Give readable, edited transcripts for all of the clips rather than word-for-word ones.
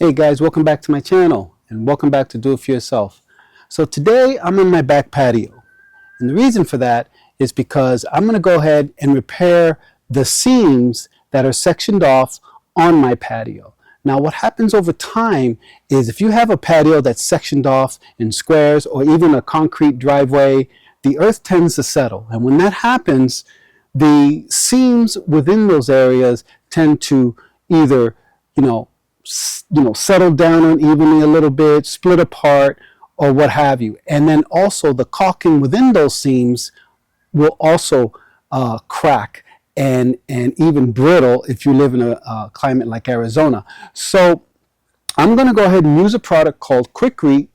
Hey guys, welcome back to my channel and welcome back to Do It For Yourself. So today I'm in my back patio, and the reason for that is because I'm going to go ahead and repair the seams that are sectioned off on my patio. Now what happens over time is if you have a patio that's sectioned off in squares or even a concrete driveway, the earth tends to settle, and when that happens, the seams within those areas tend to either settle down unevenly a little bit, split apart, or what have you. And then also the caulking within those seams will also crack and even brittle if you live in a climate like Arizona. So I'm going to go ahead and use a product called Quikrete,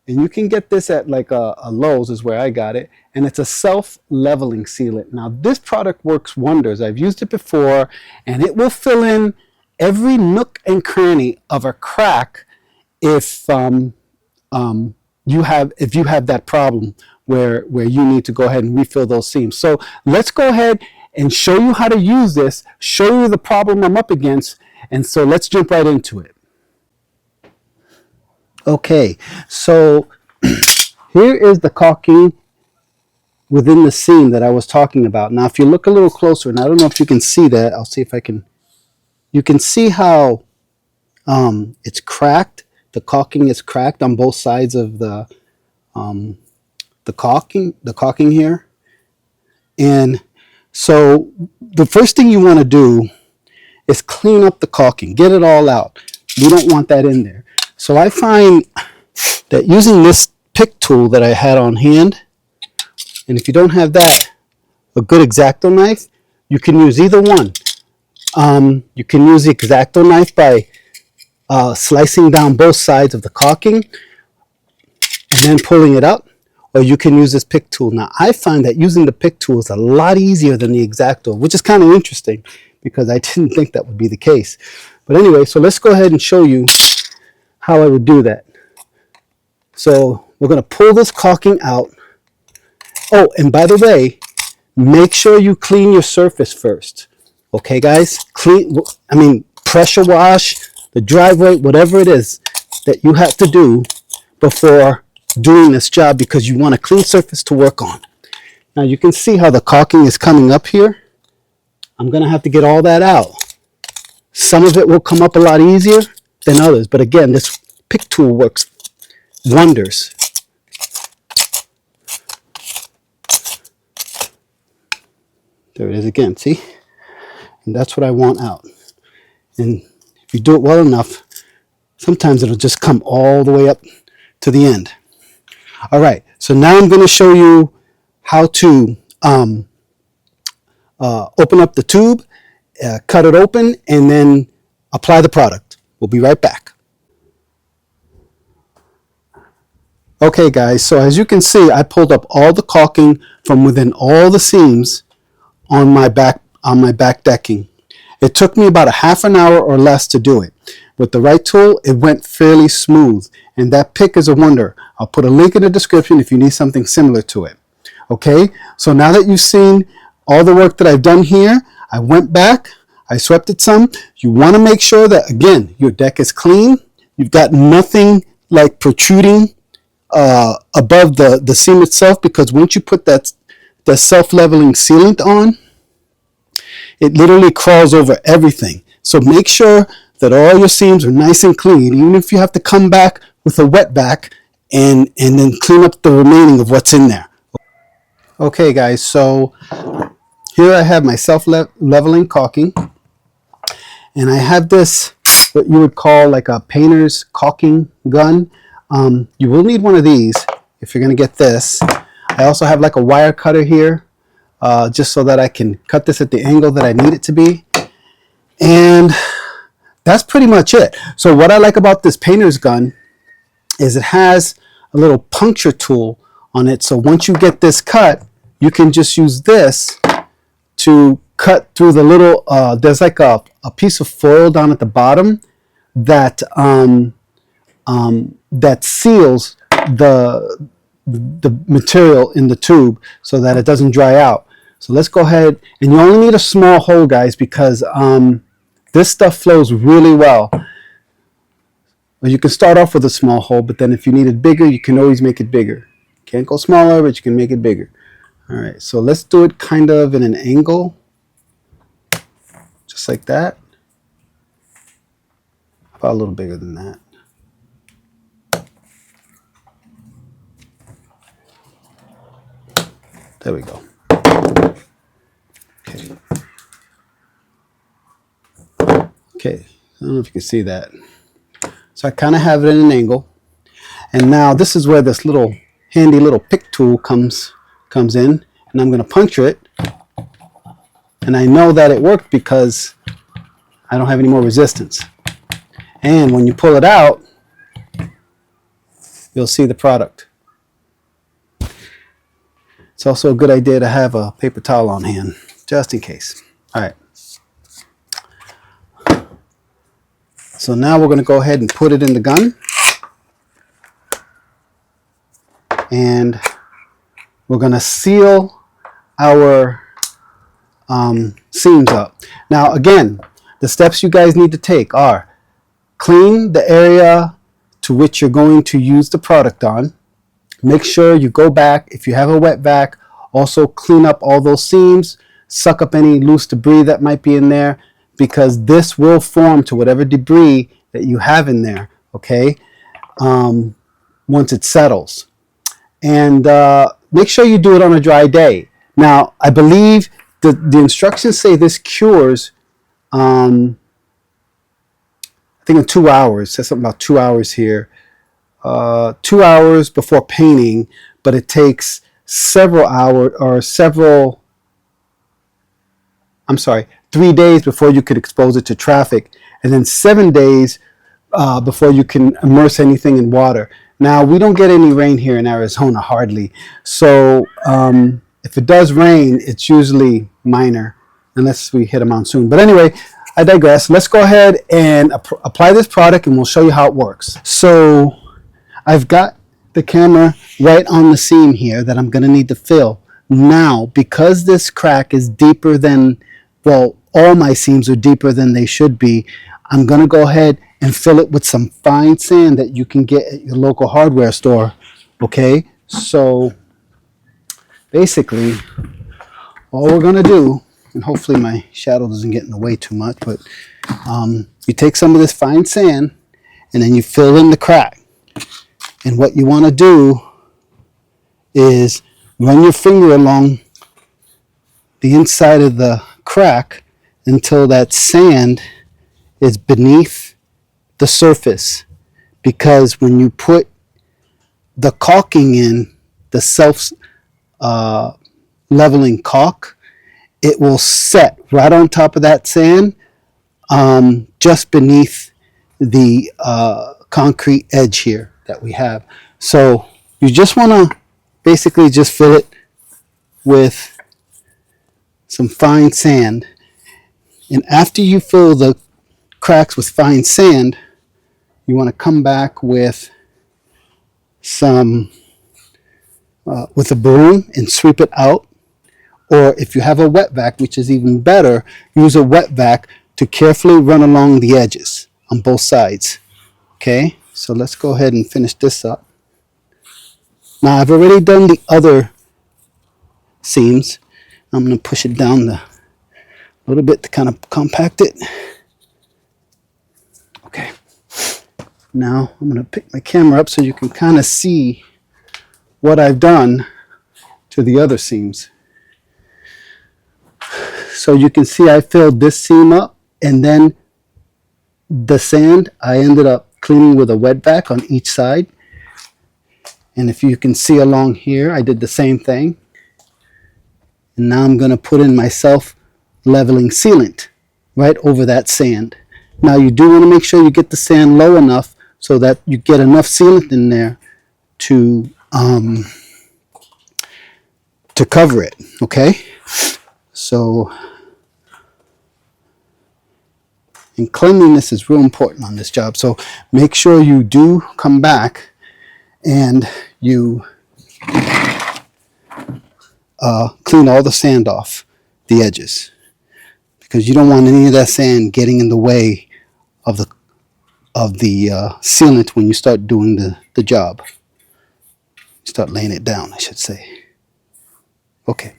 and you can get this at like a Lowe's is where I got it, and it's a self-leveling sealant. Now this product works wonders. I've used it before, and it will fill in every nook and cranny of a crack if you have that problem where you need to go ahead and refill those seams. So let's go ahead and show you how to use this, show you the problem I'm up against, and so let's jump right into it. Okay, so here is the caulking within the seam that I was talking about. Now if you look a little closer, and I don't know if you can see that, I'll see if I can. You can see how it's cracked. The caulking is cracked on both sides of the caulking here. And so the first thing you want to do is clean up the caulking, get it all out. You don't want that in there. So I find that using this pick tool that I had on hand, and if you don't have that, a good X-Acto knife, you can use either one. You can use the X-Acto knife by slicing down both sides of the caulking and then pulling it up, or you can use this pick tool. Now I find that using the pick tool is a lot easier than the X-Acto, which is kind of interesting because I didn't think that would be the case. But anyway, so let's go ahead and show you how I would do that. So we're going to pull this caulking out. Oh, and by the way, make sure you clean your surface first. Okay, guys, pressure wash the driveway, whatever it is that you have to do before doing this job, because you want a clean surface to work on. Now you can see how the caulking is coming up here. I'm going to have to get all that out. Some of it will come up a lot easier than others, but again, this pick tool works wonders. There it is again, see? And that's what I want out. And if you do it well enough, sometimes it'll just come all the way up to the end. All right, so now I'm going to show you how to open up the tube, cut it open, and then apply the product. We'll be right back. Okay guys, so as you can see, I pulled up all the caulking from within all the seams on my back decking. It took me about a half an hour or less to do it. With the right tool, it went fairly smooth, and that pick is a wonder. I'll put a link in the description if you need something similar to it. Okay, so now that you've seen all the work that I've done here, I went back, I swept it some. You want to make sure that, again, your deck is clean. You've got nothing like protruding above the seam itself, because once you put that self-leveling sealant on, it literally crawls over everything. So make sure that all your seams are nice and clean, even if you have to come back with a wet back and then clean up the remaining of what's in there. Okay guys, so here I have my self-leveling caulking, and I have this, what you would call like a painter's caulking gun. You will need one of these if you're going to get this. I also have like a wire cutter here, just so that I can cut this at the angle that I need it to be. And that's pretty much it. So what I like about this painter's gun is it has a little puncture tool on it. So once you get this cut, you can just use this to cut through the little, there's like a piece of foil down at the bottom that that seals the material in the tube so that it doesn't dry out. So let's go ahead, and you only need a small hole, guys, because this stuff flows really well. Or you can start off with a small hole, but then if you need it bigger, you can always make it bigger. Can't go smaller, but you can make it bigger. All right, so let's do it kind of in an angle, just like that. About a little bigger than that. There we go. Okay. Okay, I don't know if you can see that. So I kind of have it in an angle. And now this is where this little handy little pick tool comes in. And I'm going to puncture it. And I know that it worked because I don't have any more resistance. And when you pull it out, you'll see the product. It's also a good idea to have a paper towel on hand, just in case. All right. So now we're going to go ahead and put it in the gun. And we're going to seal our seams up. Now again, the steps you guys need to take are clean the area to which you're going to use the product on. Make sure you go back, if you have a wet vac, also clean up all those seams, suck up any loose debris that might be in there, because this will form to whatever debris that you have in there, okay, once it settles. And make sure you do it on a dry day. Now, I believe the instructions say this cures, I think in 2 hours. It says something about 2 hours here. 2 hours before painting, but it takes several hours or 3 days before you could expose it to traffic, and then 7 days before you can immerse anything in water. Now, we don't get any rain here in Arizona, hardly. So if it does rain, it's usually minor, unless we hit a monsoon. But anyway, I digress. Let's go ahead and apply this product, and we'll show you how it works. So I've got the camera right on the seam here that I'm going to need to fill. Now, because this crack is deeper than, well, all my seams are deeper than they should be, I'm going to go ahead and fill it with some fine sand that you can get at your local hardware store. Okay, so basically all we're going to do, and hopefully my shadow doesn't get in the way too much, but you take some of this fine sand and then you fill in the crack. And what you want to do is run your finger along the inside of the crack until that sand is beneath the surface. Because when you put the caulking in, the self-leveling caulk, it will set right on top of that sand, just beneath the concrete edge here that we have. So you just want to basically just fill it with some fine sand. And after you fill the cracks with fine sand, you want to come back with some with a broom and sweep it out. Or if you have a wet vac, which is even better, use a wet vac to carefully run along the edges on both sides. Okay, so let's go ahead and finish this up. Now I've already done the other seams. I'm going to push it down a little bit to kind of compact it. Okay, now I'm going to pick my camera up so you can kind of see what I've done to the other seams. So you can see I filled this seam up, and then the sand I ended up cleaning with a wet vac on each side. And if you can see along here, I did the same thing. And now I'm going to put in my self-leveling sealant right over that sand. Now you do want to make sure you get the sand low enough so that you get enough sealant in there to cover it, okay? So, and cleanliness is real important on this job. So make sure you do come back and you clean all the sand off the edges, because you don't want any of that sand getting in the way of the sealant when you start doing the job. Start laying it down, I should say. Okay.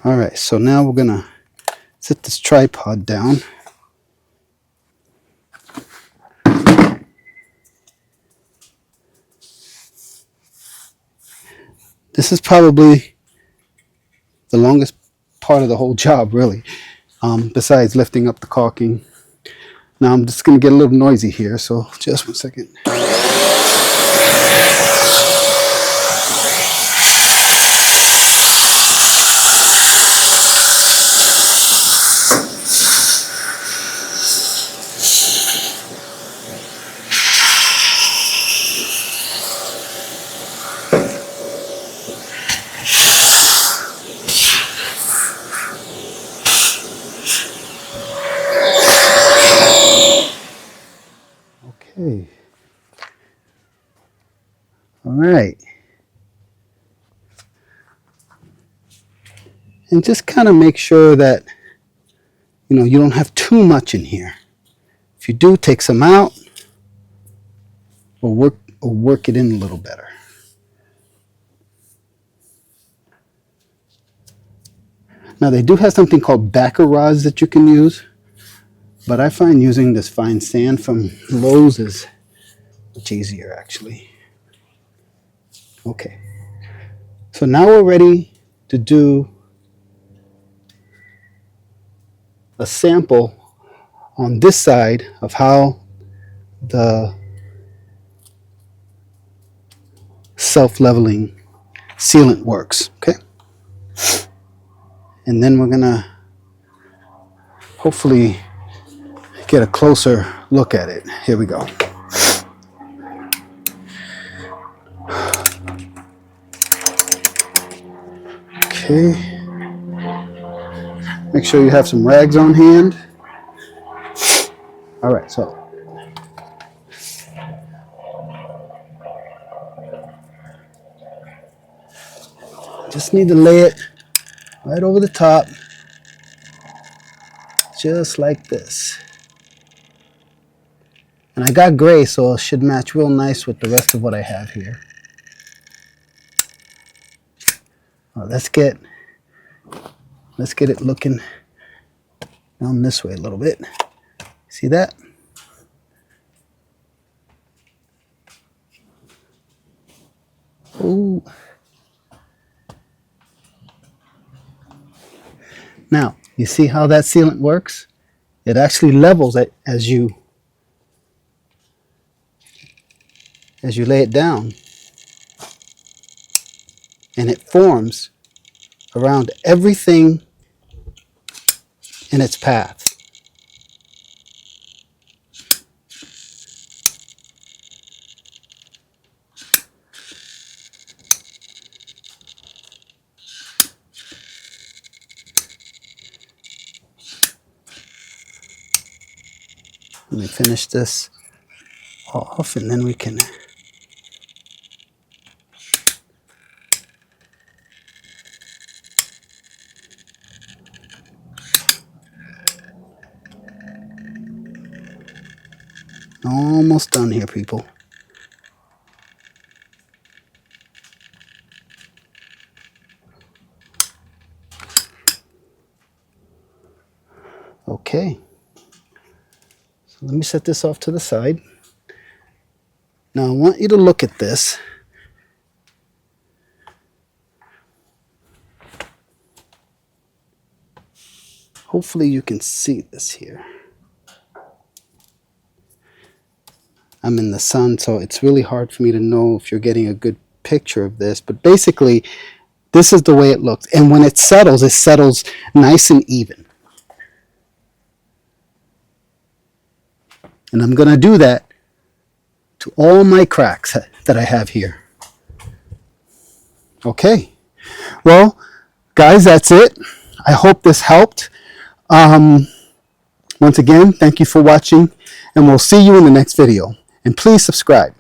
Alright, so now we're going to set this tripod down. This is probably the longest part of the whole job, really, besides lifting up the caulking. Now I'm just going to get a little noisy here, so just 1 second. Okay. All right. And just kind of make sure that, you don't have too much in here. If you do, take some out or work it in a little better. Now they do have something called backer rods that you can use, but I find using this fine sand from Lowe's is much easier actually. Okay, so now we're ready to do a sample on this side of how the self-leveling sealant works, okay? And then we're gonna hopefully get a closer look at it. Here we go. Okay. Make sure you have some rags on hand. All right, so just need to lay it right over the top, just like this. And I got gray, so it should match real nice with the rest of what I have here. Let's get it looking down this way a little bit. See that? Ooh. Now, you see how that sealant works? It actually levels it as you lay it down. And it forms around everything in its path. Let me finish this off and then we can almost done here, people. Okay. So let me set this off to the side. Now I want you to look at this. Hopefully you can see this here. I'm in the sun, so it's really hard for me to know if you're getting a good picture of this. But basically, this is the way it looks. And when it settles nice and even. And I'm going to do that to all my cracks that I have here. Okay. Well, guys, that's it. I hope this helped. Once again, thank you for watching, and we'll see you in the next video. And please subscribe.